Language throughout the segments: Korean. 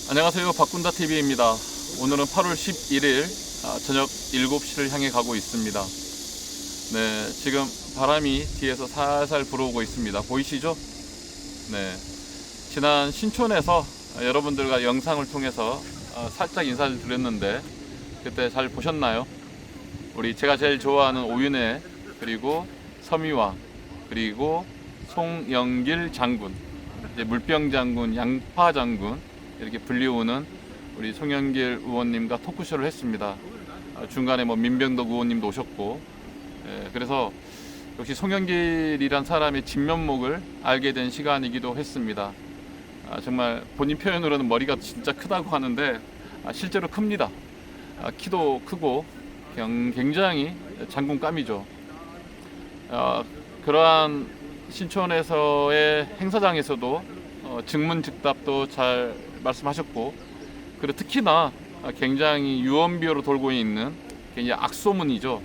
안녕하세요. 바꾼다TV입니다. 오늘은 8월 11일 저녁 7시를 향해 가고 있습니다. 네, 지금 바람이 뒤에서 살살 불어오고 있습니다. 보이시죠? 네, 지난 신촌에서 여러분들과 영상을 통해서 살짝 인사를 드렸는데 그때 잘 보셨나요? 제가 제일 좋아하는 오윤혜, 그리고 서미화, 그리고 송영길 장군, 이제 물병 장군, 양파 장군 이렇게 불리우는 우리 송영길 의원님과 토크쇼를 했습니다. 중간에 민병덕 의원님도 오셨고, 그래서 역시 송영길이란 사람의 진면목을 알게 된 시간이기도 했습니다. 정말 본인 표현으로는 머리가 진짜 크다고 하는데 실제로 큽니다. 키도 크고 굉장히 장군감이죠. 그러한 신촌에서의 행사장에서도 즉문즉답도 잘 말씀하셨고, 그리고 특히나 굉장히 유언비어로 돌고 있는 굉장히 악소문이죠.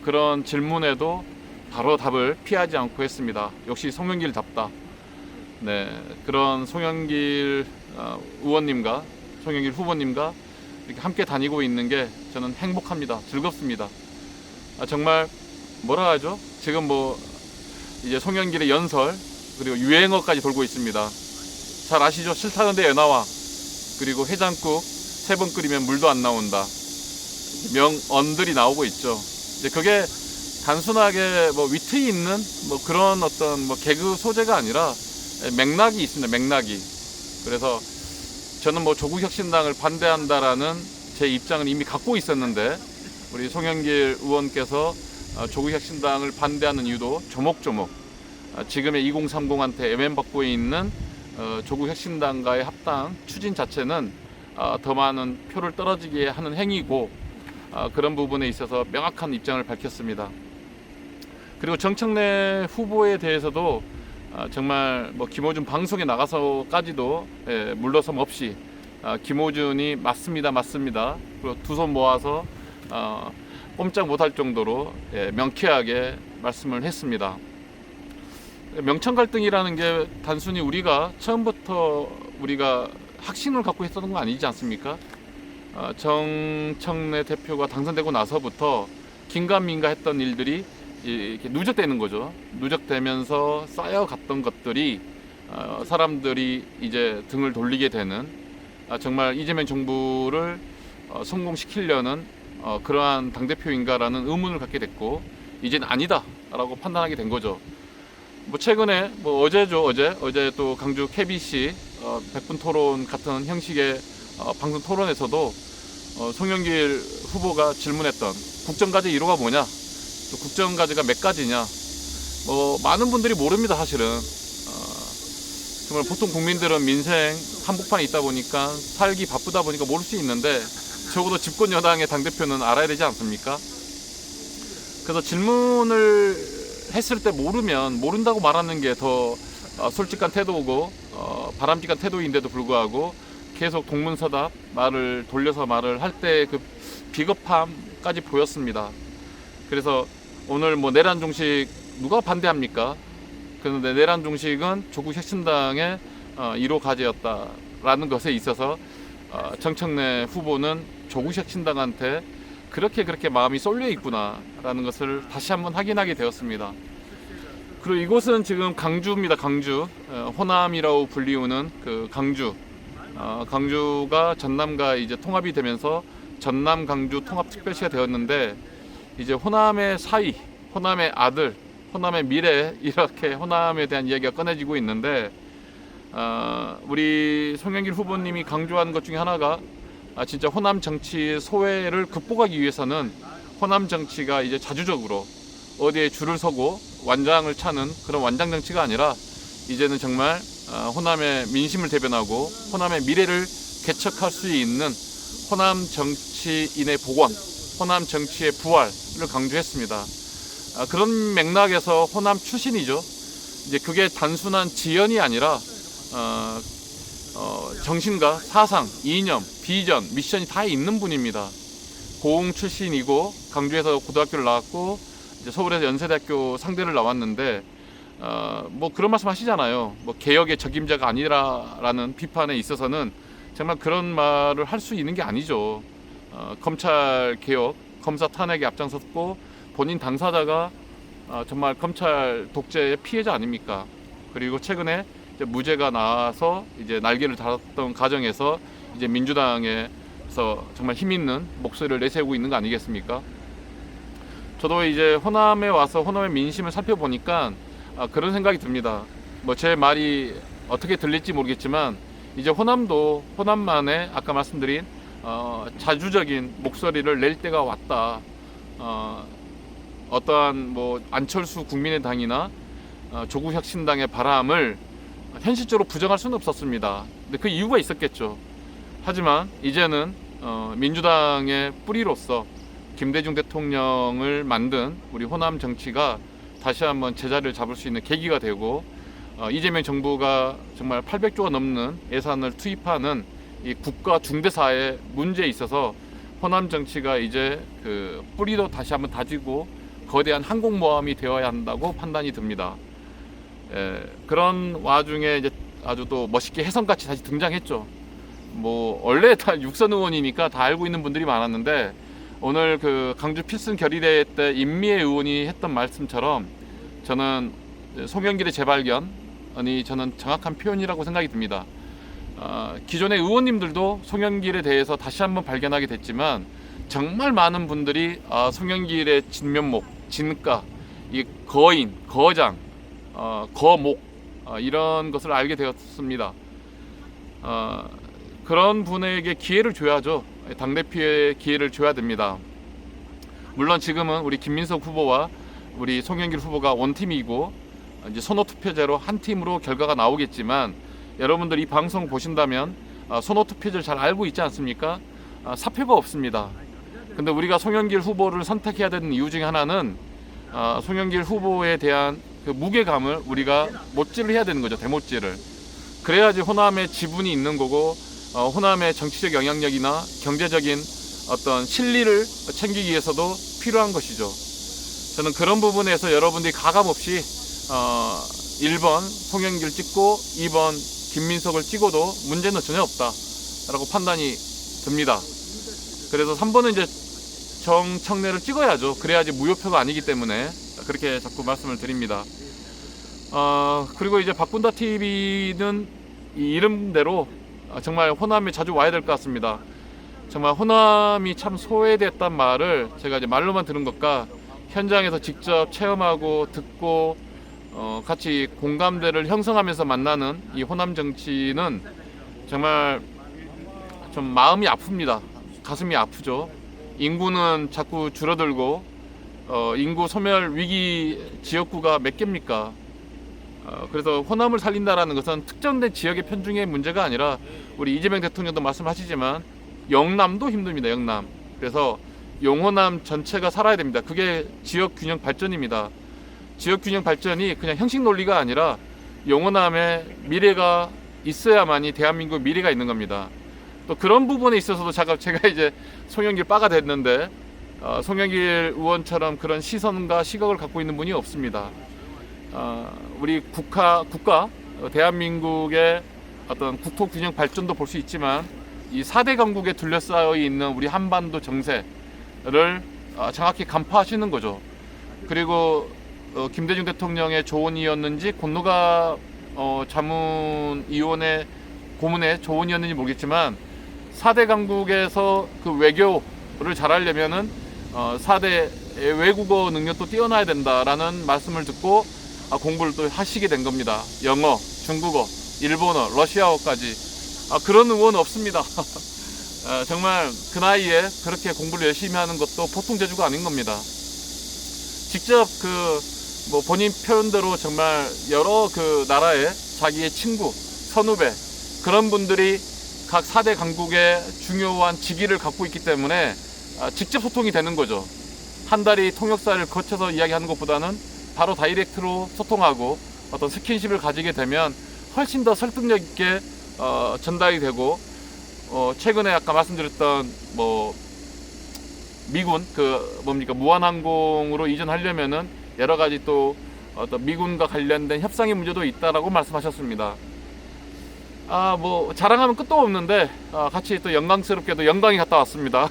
그런 질문에도 바로 답을 피하지 않고 했습니다. 역시 송영길답다. 네, 그런 송영길 의원님과 송영길 후보님과 이렇게 함께 다니고 있는 게 저는 행복합니다. 즐겁습니다. 정말 뭐라 하죠? 지금 이제 송영길의 연설, 그리고 유행어까지 돌고 있습니다. 잘 아시죠? 싫다는데 애 나와. 그리고 해장국 3번 끓이면 물도 안 나온다. 명언들이 나오고 있죠. 이제 그게 단순하게 위트 있는 그런 어떤 개그 소재가 아니라 맥락이 있습니다. 맥락이. 그래서 저는 조국혁신당을 반대한다라는 제 입장을 이미 갖고 있었는데, 우리 송영길 의원께서 조국혁신당을 반대하는 이유도 조목조목 지금의 2030한테 애면받고 있는 조국혁신당과의 합당 추진 자체는 더 많은 표를 떨어지게 하는 행위고, 그런 부분에 있어서 명확한 입장을 밝혔습니다. 그리고 정청래 후보에 대해서도 정말 김어준 방송에 나가서까지도 물러섬 없이 김어준이 맞습니다. 그리고 두 손 모아서 꼼짝 못할 정도로 명쾌하게 말씀을 했습니다. 명청 갈등이라는 게 단순히 우리가 처음부터 확신을 갖고 했었던 거 아니지 않습니까? 정청래 대표가 당선되고 나서부터 긴가민가 했던 일들이 이렇게 누적되는 거죠. 누적되면서 쌓여갔던 것들이 사람들이 이제 등을 돌리게 되는, 정말 이재명 정부를 성공시키려는 그러한 당대표인가라는 의문을 갖게 됐고, 이젠 아니다 라고 판단하게 된 거죠. 최근에 어제 또 강주 KBC 100분 토론 같은 형식의 방송 토론에서도 송영길 후보가 질문했던 국정과제 1호가 뭐냐, 또 국정과제가 몇 가지냐, 많은 분들이 모릅니다. 사실은 정말 보통 국민들은 민생 한복판에 있다 보니까, 살기 바쁘다 보니까 모를 수 있는데, 적어도 집권 여당의 당대표는 알아야 되지 않습니까? 그래서 질문을 했을 때 모른다고 말하는 게 더 솔직한 태도고 바람직한 태도인데도 불구하고 계속 동문서답 말을 돌려서 말을 할 때 그 비겁함까지 보였습니다. 그래서 오늘 내란 종식 누가 반대합니까? 그런데 내란 종식은 조국 혁신당의 1호 과제였다라는 것에 있어서 정청래 후보는 조국 혁신당한테 그렇게 마음이 쏠려 있구나라는 것을 다시 한번 확인하게 되었습니다. 그리고 이곳은 지금 강주입니다. 강주, 호남이라고 불리우는 그 강주. 강주가 전남과 이제 통합이 되면서 전남 강주 통합특별시가 되었는데, 이제 호남의 사위, 호남의 아들, 호남의 미래, 이렇게 호남에 대한 이야기가 꺼내지고 있는데, 우리 송영길 후보님이 강조하는 것 중에 하나가 진짜 호남 정치의 소외를 극복하기 위해서는 호남 정치가 이제 자주적으로 어디에 줄을 서고 완장을 차는 그런 완장 정치가 아니라, 이제는 정말 호남의 민심을 대변하고 호남의 미래를 개척할 수 있는 호남 정치인의 복원, 호남 정치의 부활을 강조했습니다. 그런 맥락에서 호남 출신이죠. 이제 그게 단순한 지연이 아니라 정신과 사상, 이념, 비전, 미션이 다 있는 분입니다. 고흥 출신이고 강주에서 고등학교를 나왔고 이제 서울에서 연세대학교 상대를 나왔는데 그런 말씀 하시잖아요. 개혁의 적임자가 아니라라는 비판에 있어서는 정말 그런 말을 할 수 있는 게 아니죠. 검찰 개혁, 검사 탄핵에 앞장섰고 본인 당사자가 정말 검찰 독재의 피해자 아닙니까? 그리고 최근에 이제 무죄가 나와서 이제 날개를 달았던 과정에서 이제 민주당에서 정말 힘 있는 목소리를 내세우고 있는 거 아니겠습니까? 저도 이제 호남에 와서 호남의 민심을 살펴보니까 그런 생각이 듭니다. 뭐 제 말이 어떻게 들릴지 모르겠지만 이제 호남도 호남만의 아까 말씀드린 자주적인 목소리를 낼 때가 왔다. 어떠한 뭐 안철수 국민의당이나 조국혁신당의 바람을 현실적으로 부정할 수는 없었습니다. 근데 그 이유가 있었겠죠. 하지만 이제는 민주당의 뿌리로서 김대중 대통령을 만든 우리 호남 정치가 다시 한번 제자리를 잡을 수 있는 계기가 되고 이재명 정부가 정말 800조가 넘는 예산을 투입하는 이 국가 중대사의 문제에 있어서 호남 정치가 이제 그 뿌리도 다시 한번 다지고 거대한 항공모함이 되어야 한다고 판단이 듭니다. 그런 와중에 이제 아주 또 멋있게 혜성같이 다시 등장했죠. 뭐 원래 다 육선 의원이니까 다 알고 있는 분들이 많았는데 오늘 그 강주 필승 결의대회 때 임미애 의원이 했던 말씀처럼 저는 송영길의 재발견이 저는 정확한 표현이라고 생각이 듭니다. 기존의 의원님들도 송영길에 대해서 다시 한번 발견하게 됐지만 정말 많은 분들이 송영길의 진면목, 진가, 이 거인, 거장, 거목 이런 것을 알게 되었습니다. 그런 분에게 기회를 줘야죠. 당대표의 기회를 줘야 됩니다. 물론 지금은 우리 김민석 후보와 우리 송영길 후보가 원팀이고 이제 선호투표제로 한 팀으로 결과가 나오겠지만 여러분들 이 방송 보신다면 선호투표제를 잘 알고 있지 않습니까? 사표가 없습니다. 근데 우리가 송영길 후보를 선택해야 되는 이유 중에 하나는 송영길 후보에 대한 그 무게감을 우리가 못질을 해야 되는 거죠. 대못질을. 그래야지 호남의 지분이 있는 거고 호남의 정치적 영향력이나 경제적인 어떤 실리를 챙기기 위해서도 필요한 것이죠. 저는 그런 부분에서 여러분들이 가감없이 1번 송영길 찍고 2번 김민석을 찍어도 문제는 전혀 없다라고 판단이 듭니다. 그래서 3번은 이제 정청래를 찍어야죠. 그래야지 무효표가 아니기 때문에 그렇게 자꾸 말씀을 드립니다. 그리고 이제 바꾼다 TV는 이 이름대로 정말 호남에 자주 와야 될 것 같습니다. 정말 호남이 참 소외됐단 말을 제가 이제 말로만 들은 것과 현장에서 직접 체험하고 듣고 같이 공감대를 형성하면서 만나는 이 호남 정치는 정말 좀 마음이 아픕니다. 가슴이 아프죠. 인구는 자꾸 줄어들고 인구 소멸 위기 지역구가 몇 개입니까? 그래서 호남을 살린다라는 것은 특정된 지역의 편중의 문제가 아니라 우리 이재명 대통령도 말씀하시지만 영남도 힘듭니다. 영남. 그래서 용호남 전체가 살아야 됩니다. 그게 지역균형 발전입니다. 지역균형 발전이 그냥 형식 논리가 아니라 용호남의 미래가 있어야만이 대한민국 미래가 있는 겁니다. 또 그런 부분에 있어서도 제가 이제 송영길 빠가 됐는데 송영길 의원처럼 그런 시선과 시각을 갖고 있는 분이 없습니다. 우리 국가 대한민국의 어떤 국토균형 발전도 볼 수 있지만 이 4대 강국에 둘러싸여 있는 우리 한반도 정세를 정확히 간파하시는 거죠. 그리고 김대중 대통령의 조언이었는지 권노가 자문위원회 고문의 조언이었는지 모르겠지만 4대 강국에서 그 외교를 잘하려면은 4대 외국어 능력도 뛰어나야 된다라는 말씀을 듣고 공부를 또 하시게 된 겁니다. 영어, 중국어, 일본어, 러시아어까지. 그런 의원 없습니다. 정말 그 나이에 그렇게 공부를 열심히 하는 것도 보통 재주가 아닌 겁니다. 직접 뭐 본인 표현대로 정말 여러 그 나라의 자기의 친구, 선후배 그런 분들이 각 4대 강국의 중요한 직위를 갖고 있기 때문에 직접 소통이 되는 거죠. 한 달이 통역사를 거쳐서 이야기하는 것보다는 바로 다이렉트로 소통하고 어떤 스킨십을 가지게 되면 훨씬 더 설득력 있게 전달이 되고 최근에 아까 말씀드렸던 뭐 미군 무한항공으로 이전하려면은 여러 가지 또 어떤 미군과 관련된 협상의 문제도 있다라고 말씀하셨습니다. 뭐 자랑하면 끝도 없는데 같이 또 영광스럽게도 영광이 갔다 왔습니다.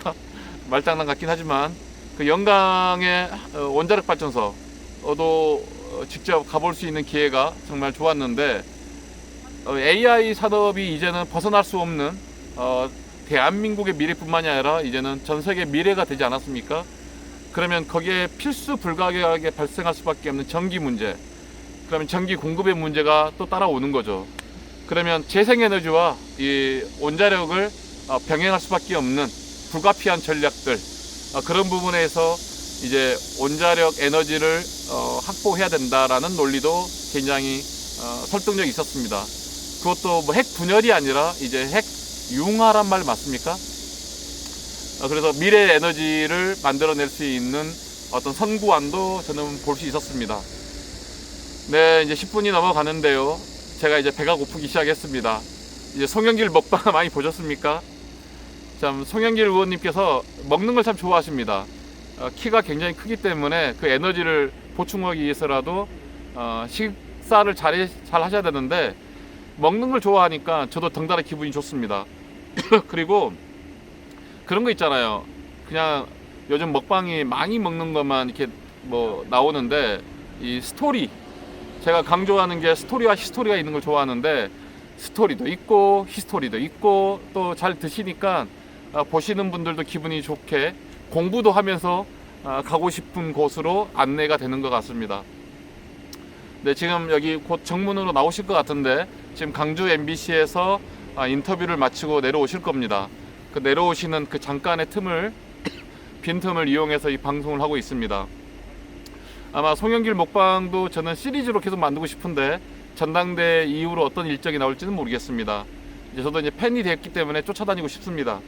말장난 같긴 하지만 그 영광의 원자력 발전소도 직접 가볼 수 있는 기회가 정말 좋았는데 AI 산업이 이제는 벗어날 수 없는 대한민국의 미래뿐만이 아니라 이제는 전 세계 미래가 되지 않았습니까? 그러면 거기에 필수 불가결하게 발생할 수밖에 없는 전기 문제, 그러면 전기 공급의 문제가 또 따라오는 거죠. 그러면 재생에너지와 이 원자력을 병행할 수밖에 없는 불가피한 전략들, 그런 부분에서 이제 원자력 에너지를 확보해야 된다라는 논리도 굉장히 설득력이 있었습니다. 그것도 뭐 핵 분열이 아니라 이제 핵 융화란 말 맞습니까? 그래서 미래 에너지를 만들어낼 수 있는 어떤 선구안도 저는 볼 수 있었습니다. 네, 이제 10분이 넘어가는데요. 제가 이제 배가 고프기 시작했습니다. 이제 송영길 먹방 많이 보셨습니까? 참, 송영길 의원님께서 먹는 걸 참 좋아하십니다. 키가 굉장히 크기 때문에 그 에너지를 보충하기 위해서라도 식사를 잘 하셔야 되는데 먹는 걸 좋아하니까 저도 덩달아 기분이 좋습니다. 그리고 그런 거 있잖아요. 그냥 요즘 먹방이 많이 먹는 것만 이렇게 뭐 나오는데 이 스토리, 제가 강조하는 게 스토리와 히스토리가 있는 걸 좋아하는데 스토리도 있고 히스토리도 있고 또 잘 드시니까 보시는 분들도 기분이 좋게 공부도 하면서 가고 싶은 곳으로 안내가 되는 것 같습니다. 네, 지금 여기 곧 정문으로 나오실 것 같은데 지금 강주 MBC에서 인터뷰를 마치고 내려오실 겁니다. 그 내려오시는 그 잠깐의 틈을 빈틈을 이용해서 이 방송을 하고 있습니다. 아마 송영길 먹방도 저는 시리즈로 계속 만들고 싶은데 전당대 이후로 어떤 일정이 나올지는 모르겠습니다. 이제 저도 이제 팬이 됐기 때문에 쫓아다니고 싶습니다.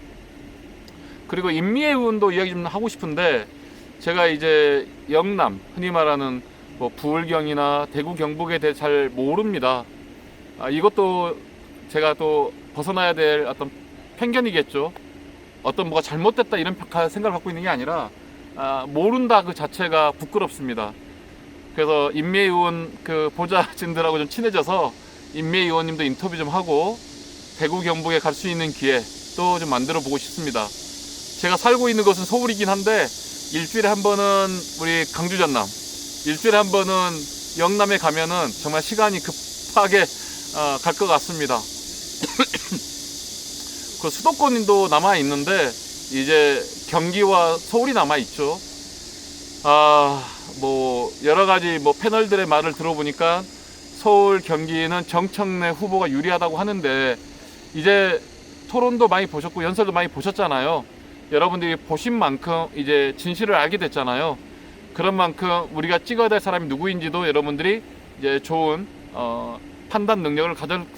그리고 인미의 의원도 이야기 좀 하고 싶은데 제가 이제 영남, 흔히 말하는 뭐 부울경이나 대구 경북에 대해 잘 모릅니다. 이것도 제가 또 벗어나야 될 어떤 편견이겠죠. 어떤 뭐가 잘못됐다 이런 생각을 갖고 있는 게 아니라 모른다 그 자체가 부끄럽습니다. 그래서 임미애 의원 그 보좌진들하고 좀 친해져서 임미애 의원님도 인터뷰 좀 하고 대구 경북에 갈 수 있는 기회 또 좀 만들어 보고 싶습니다. 제가 살고 있는 곳은 서울이긴 한데 일주일에 한 번은 우리 강주 전남, 일주일에 한 번은 영남에 가면은 정말 시간이 급하게 갈 것 같습니다. 그 수도권도 남아 있는데 이제 경기와 서울이 남아 있죠. 뭐 여러 가지 뭐 패널들의 말을 들어보니까 서울, 경기는 정청래 후보가 유리하다고 하는데 이제 토론도 많이 보셨고 연설도 많이 보셨잖아요. 여러분들이 보신 만큼 이제 진실을 알게 됐잖아요. 그런 만큼 우리가 찍어야 될 사람이 누구인지도 여러분들이 이제 좋은 판단 능력을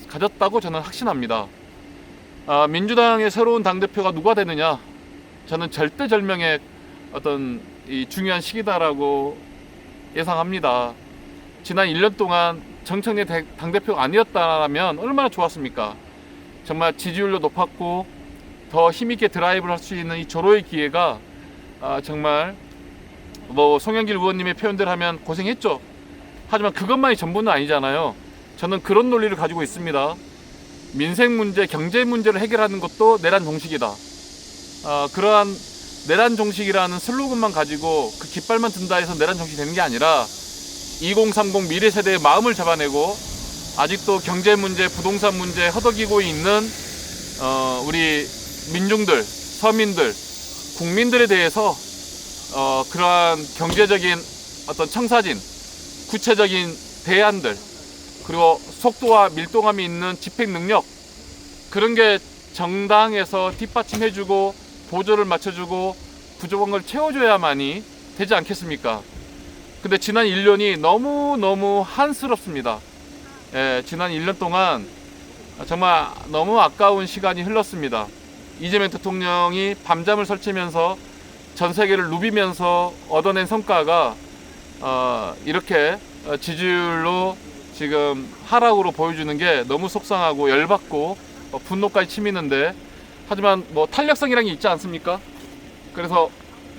가졌다고 저는 확신합니다. 민주당의 새로운 당대표가 누가 되느냐, 저는 절대절명의 어떤 이 중요한 시기다라고 예상합니다. 지난 1년 동안 정청래 당대표가 아니었다면 얼마나 좋았습니까? 정말 지지율도 높았고 더 힘있게 드라이브를 할 수 있는 이 절호의 기회가 정말 뭐 송영길 의원님의 표현대로 하면 고생했죠. 하지만 그것만이 전부는 아니잖아요. 저는 그런 논리를 가지고 있습니다. 민생 문제, 경제 문제를 해결하는 것도 내란 종식이다. 그러한 내란 종식이라는 슬로건만 가지고 그 깃발만 든다 해서 내란 종식이 되는 게 아니라 2030 미래 세대의 마음을 잡아내고 아직도 경제 문제, 부동산 문제 허덕이고 있는 우리 민중들, 서민들, 국민들에 대해서 그러한 경제적인 어떤 청사진, 구체적인 대안들, 그리고 속도와 밀도감이 있는 집행 능력, 그런 게 정당에서 뒷받침해주고 보조를 맞춰주고 부족한 걸 채워줘야만이 되지 않겠습니까? 근데 지난 1년이 너무너무 한스럽습니다. 지난 1년 동안 정말 너무 아까운 시간이 흘렀습니다. 이재명 대통령이 밤잠을 설치면서 전 세계를 누비면서 얻어낸 성과가 이렇게 지지율로 지금 하락으로 보여주는 게 너무 속상하고 열받고 분노까지 치미는데, 하지만 뭐 탄력성이라는 게 있지 않습니까? 그래서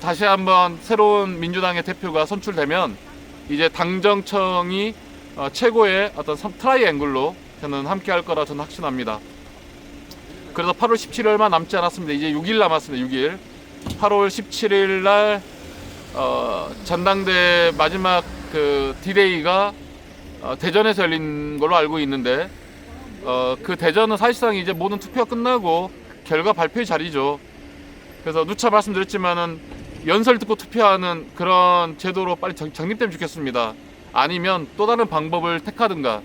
다시 한번 새로운 민주당의 대표가 선출되면 이제 당정청이 최고의 어떤 트라이앵글로 저는 함께 할 거라 저는 확신합니다. 그래서 8월 17일 얼마 남지 않았습니다. 이제 6일 남았습니다. 6일. 8월 17일 날 전당대 마지막 그 디데이가 대전에서 열린 걸로 알고 있는데 그 대전은 사실상 이제 모든 투표가 끝나고 결과 발표의 자리죠. 그래서 누차 말씀드렸지만은 연설 듣고 투표하는 그런 제도로 빨리 정립되면 좋겠습니다. 아니면 또 다른 방법을 택하든가.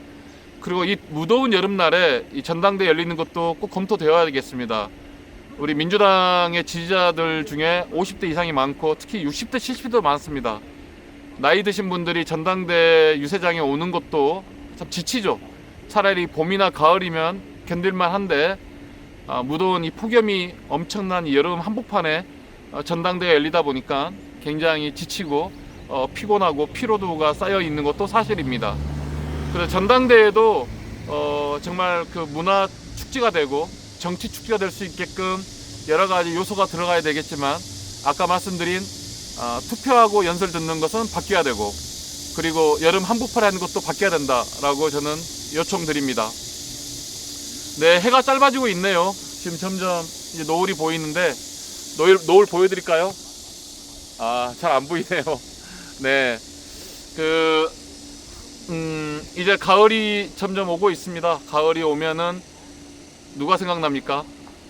그리고 이 무더운 여름날에 이 전당대 열리는 것도 꼭 검토되어야 되겠습니다. 우리 민주당의 지지자들 중에 50대 이상이 많고 특히 60대 70대도 많습니다. 나이 드신 분들이 전당대 유세장에 오는 것도 참 지치죠. 차라리 봄이나 가을이면 견딜만 한데 무더운 이 폭염이 엄청난 이 여름 한복판에 전당대가 열리다 보니까 굉장히 지치고 피곤하고 피로도가 쌓여 있는 것도 사실입니다. 그래서 전당대회도 정말 그 문화 축제가 되고 정치 축제가 될 수 있게끔 여러 가지 요소가 들어가야 되겠지만 아까 말씀드린 투표하고 연설 듣는 것은 바뀌어야 되고 그리고 여름 한복판에 하는 것도 바뀌어야 된다라고 저는 요청드립니다. 네, 해가 짧아지고 있네요. 지금 점점 이제 노을이 보이는데 노을 보여드릴까요? 잘 안 보이네요. 네, 이제 가을이 점점 오고 있습니다. 가을이 오면은 누가 생각납니까?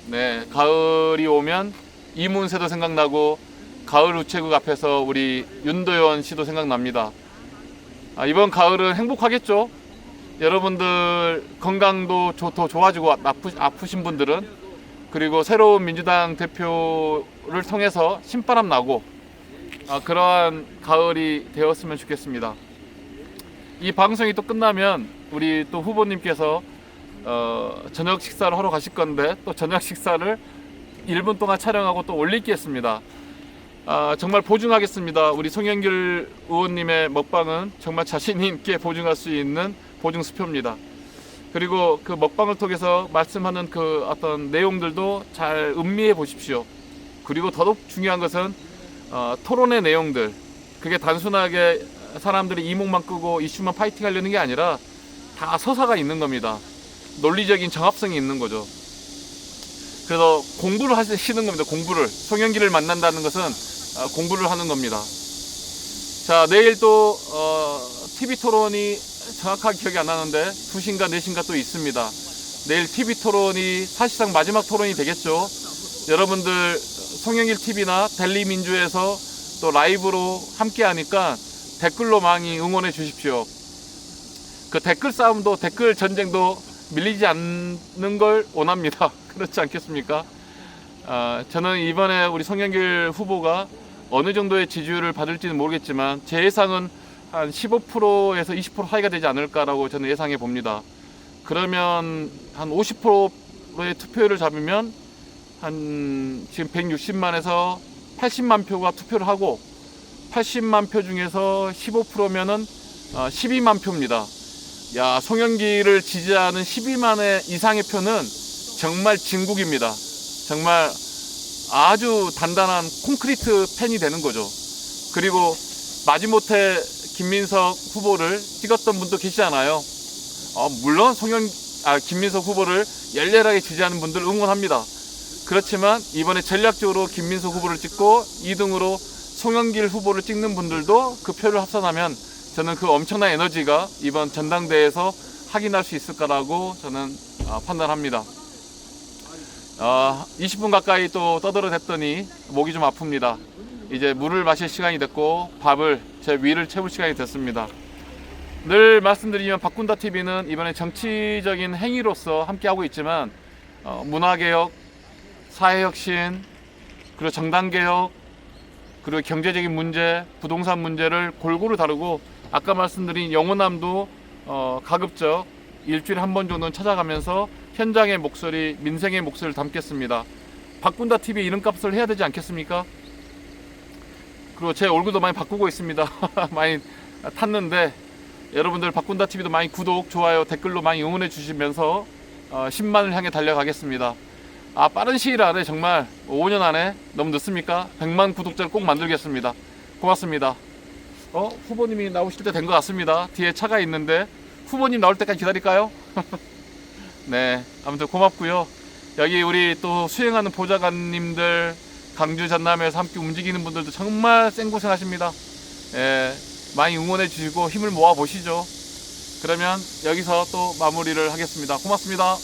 네, 가을이 오면 이문세도 생각나고 가을 우체국 앞에서 우리 윤도현 씨도 생각납니다. 이번 가을은 행복하겠죠? 여러분들 건강도 더 좋아지고 아프신 분들은 그리고 새로운 민주당 대표를 통해서 신바람 나고 그러한 가을이 되었으면 좋겠습니다. 이 방송이 또 끝나면 우리 또 후보님께서 저녁 식사를 하러 가실 건데 또 저녁 식사를 1분 동안 촬영하고 또 올리겠습니다. 정말 보증하겠습니다. 우리 송영길 의원님의 먹방은 정말 자신 있게 보증할 수 있는 보증 수표입니다. 그리고 그 먹방을 통해서 말씀하는 그 어떤 내용들도 잘 음미해 보십시오. 그리고 더더욱 중요한 것은 토론의 내용들, 그게 단순하게 사람들이 이목만 끄고 이슈만 파이팅 하려는 게 아니라 다 서사가 있는 겁니다. 논리적인 정합성이 있는 거죠. 그래서 공부를 하시는 겁니다. 공부를. 송영길을 만난다는 것은 공부를 하는 겁니다. 자, 내일 또 TV 토론이 정확하게 기억이 안 나는데 2시인가 4시인가 또 있습니다. 내일 TV 토론이 사실상 마지막 토론이 되겠죠. 여러분들 송영길 TV나 델리민주에서 또 라이브로 함께 하니까 댓글로 많이 응원해 주십시오. 그 댓글 싸움도 댓글 전쟁도 밀리지 않는 걸 원합니다. 그렇지 않겠습니까? 저는 이번에 우리 송영길 후보가 어느 정도의 지지율을 받을지는 모르겠지만 제 예상은 한 15%에서 20% 사이가 되지 않을까라고 저는 예상해 봅니다. 그러면 한 50%의 투표율을 잡으면 한 지금 160만에서 80만 표가 투표를 하고 80만 표 중에서 15%면은 12만 표입니다. 야, 송영길을 지지하는 12만의 이상의 표는 정말 진국입니다. 정말 아주 단단한 콘크리트 펜이 되는 거죠. 그리고 마지못해 김민석 후보를 찍었던 분도 계시잖아요. 물론 김민석 후보를 열렬하게 지지하는 분들 응원합니다. 그렇지만 이번에 전략적으로 김민석 후보를 찍고 2등으로 송영길 후보를 찍는 분들도 그 표를 합산하면 저는 그 엄청난 에너지가 이번 전당대회에서 확인할 수 있을 거라고 저는 판단합니다. 20분 가까이 또 떠들어댔더니 목이 좀 아픕니다. 이제 물을 마실 시간이 됐고 밥을 제 위를 채울 시간이 됐습니다. 늘 말씀드리면 바꾼다TV는 이번에 정치적인 행위로서 함께하고 있지만 문화개혁, 사회혁신, 그리고 정당개혁, 그리고 경제적인 문제, 부동산 문제를 골고루 다루고 아까 말씀드린 영호남도 가급적 일주일에 한 번 정도는 찾아가면서 현장의 목소리, 민생의 목소리를 담겠습니다. 바꾼다TV 이름값을 해야 되지 않겠습니까? 그리고 제 얼굴도 많이 바꾸고 있습니다. 많이 탔는데 여러분들 바꾼다TV도 많이 구독, 좋아요, 댓글로 많이 응원해 주시면서 10만을 향해 달려가겠습니다. 빠른 시일 안에 정말 5년 안에 너무 늦습니까? 100만 구독자를 꼭 만들겠습니다. 고맙습니다. 후보님이 나오실 때 된 것 같습니다. 뒤에 차가 있는데 후보님 나올 때까지 기다릴까요? 네, 아무튼 고맙고요. 여기 우리 또 수행하는 보좌관님들, 강주 전남에서 함께 움직이는 분들도 정말 생고생하십니다. 예, 많이 응원해 주시고 힘을 모아 보시죠. 그러면 여기서 또 마무리를 하겠습니다. 고맙습니다.